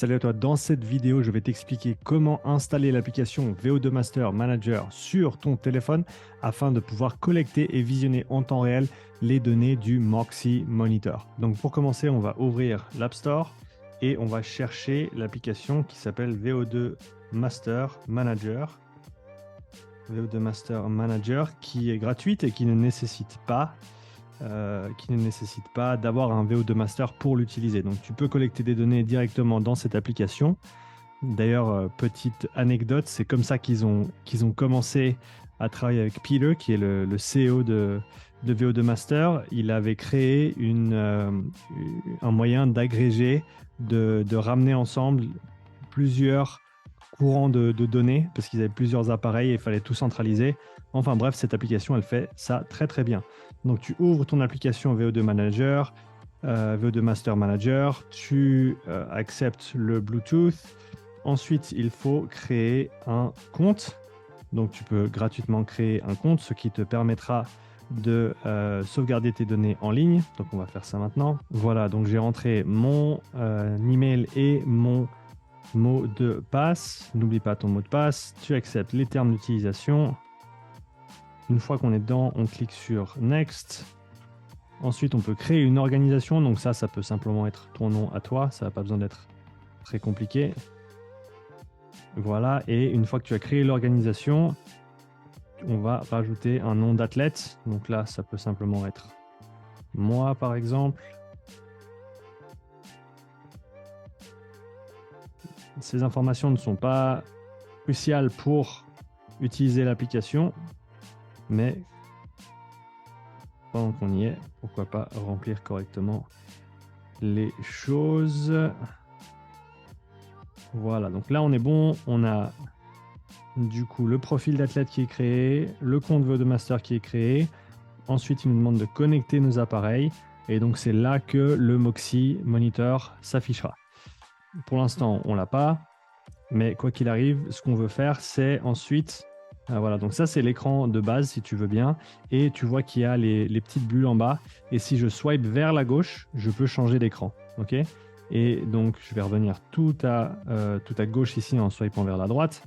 Salut à toi, dans cette vidéo, je vais t'expliquer comment installer l'application VO2 Master Manager sur ton téléphone afin de pouvoir collecter et visionner en temps réel les données du Moxie Monitor. Donc pour commencer, on va ouvrir l'App Store et on va chercher l'application qui s'appelle VO2 Master Manager. VO2 Master Manager qui est gratuite et qui ne nécessite pas d'avoir un VO2 Master pour l'utiliser. Donc tu peux collecter des données directement dans cette application. D'ailleurs, petite anecdote, c'est comme ça qu'ils ont commencé à travailler avec Peter, qui est le CEO de VO2 Master. Il avait créé un moyen d'agréger, de ramener ensemble plusieurs courants de données, parce qu'ils avaient plusieurs appareils et il fallait tout centraliser. Enfin bref, cette application, elle fait ça très très bien. Donc tu ouvres ton application VO2 Manager, VO2 Master Manager, tu acceptes le Bluetooth. Ensuite, il faut créer un compte. Donc tu peux gratuitement créer un compte, ce qui te permettra de sauvegarder tes données en ligne. Donc on va faire ça maintenant. Voilà, donc j'ai rentré mon email et mon mot de passe. N'oublie pas ton mot de passe. Tu acceptes les termes d'utilisation. Une fois qu'on est dedans, on clique sur Next. Ensuite, on peut créer une organisation. Donc ça peut simplement être ton nom à toi. Ça n'a pas besoin d'être très compliqué. Voilà. Et une fois que tu as créé l'organisation, on va rajouter un nom d'athlète. Donc là, ça peut simplement être moi, par exemple. Ces informations ne sont pas cruciales pour utiliser l'application, mais pendant qu'on y est, pourquoi pas remplir correctement les choses. Voilà, donc là on est bon, on a du coup le profil d'athlète qui est créé, le compte VO2 Master qui est créé. Ensuite, il nous demande de connecter nos appareils et donc c'est là que le Moxie Monitor s'affichera. Pour l'instant, on l'a pas, mais quoi qu'il arrive, ce qu'on veut faire, c'est ensuite... voilà, donc ça, c'est l'écran de base, si tu veux bien. Et tu vois qu'il y a les petites bulles en bas. Et si je swipe vers la gauche, je peux changer d'écran. OK ? Et donc, je vais revenir tout à gauche ici en swipant vers la droite.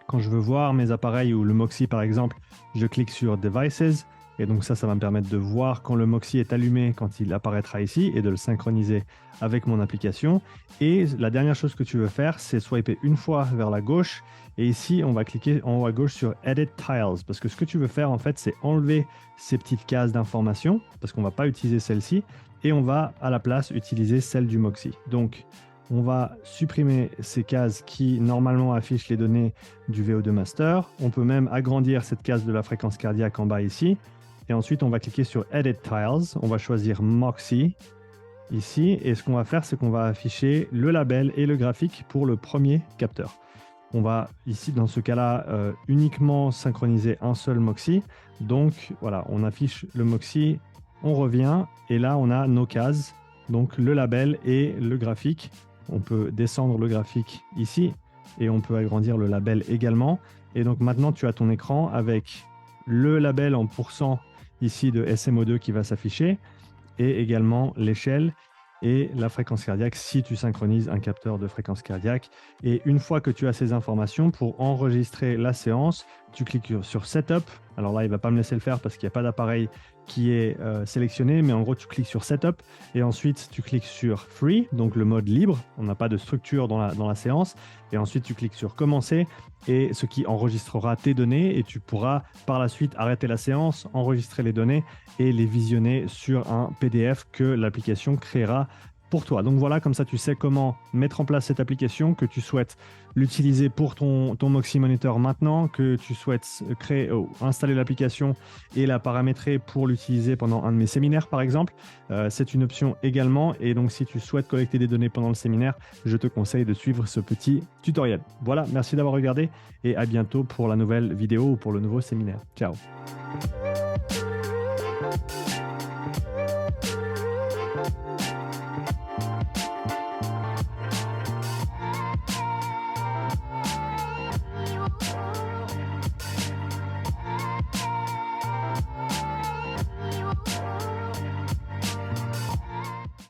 Quand je veux voir mes appareils ou le Moxie, par exemple, je clique sur Devices. Et donc ça va me permettre de voir quand le Moxie est allumé, quand il apparaîtra ici, et de le synchroniser avec mon application. Et la dernière chose que tu veux faire, c'est swiper une fois vers la gauche. Et ici, on va cliquer en haut à gauche sur Edit Tiles. Parce que ce que tu veux faire, en fait, c'est enlever ces petites cases d'information, parce qu'on ne va pas utiliser celle-ci, et on va à la place utiliser celle du Moxie. Donc, on va supprimer ces cases qui normalement affichent les données du VO2 Master. On peut même agrandir cette case de la fréquence cardiaque en bas ici. Et ensuite, on va cliquer sur Edit Tiles. On va choisir Moxie ici. Et ce qu'on va faire, c'est qu'on va afficher le label et le graphique pour le premier capteur. On va ici, dans ce cas-là, uniquement synchroniser un seul Moxie. Donc, voilà, on affiche le Moxie, on revient. Et là, on a nos cases, donc le label et le graphique. On peut descendre le graphique ici et on peut agrandir le label également. Et donc, maintenant, tu as ton écran avec le label en pourcent ici de SMO2 qui va s'afficher et également l'échelle et la fréquence cardiaque si tu synchronises un capteur de fréquence cardiaque. Et une fois que tu as ces informations, pour enregistrer la séance, tu cliques sur Setup. Alors là, il ne va pas me laisser le faire parce qu'il n'y a pas d'appareil qui est sélectionné, mais en gros, tu cliques sur Setup et ensuite tu cliques sur Free, donc le mode libre. On n'a pas de structure dans la séance. Et ensuite, tu cliques sur Commencer et ce qui enregistrera tes données et tu pourras par la suite arrêter la séance, enregistrer les données et les visionner sur un PDF que l'application créera pour toi. Donc voilà, comme ça tu sais comment mettre en place cette application, que tu souhaites l'utiliser pour ton Moxie Monitor maintenant, que tu souhaites installer l'application et la paramétrer pour l'utiliser pendant un de mes séminaires par exemple. C'est une option également et donc si tu souhaites collecter des données pendant le séminaire, je te conseille de suivre ce petit tutoriel. Voilà, merci d'avoir regardé et à bientôt pour la nouvelle vidéo ou pour le nouveau séminaire. Ciao.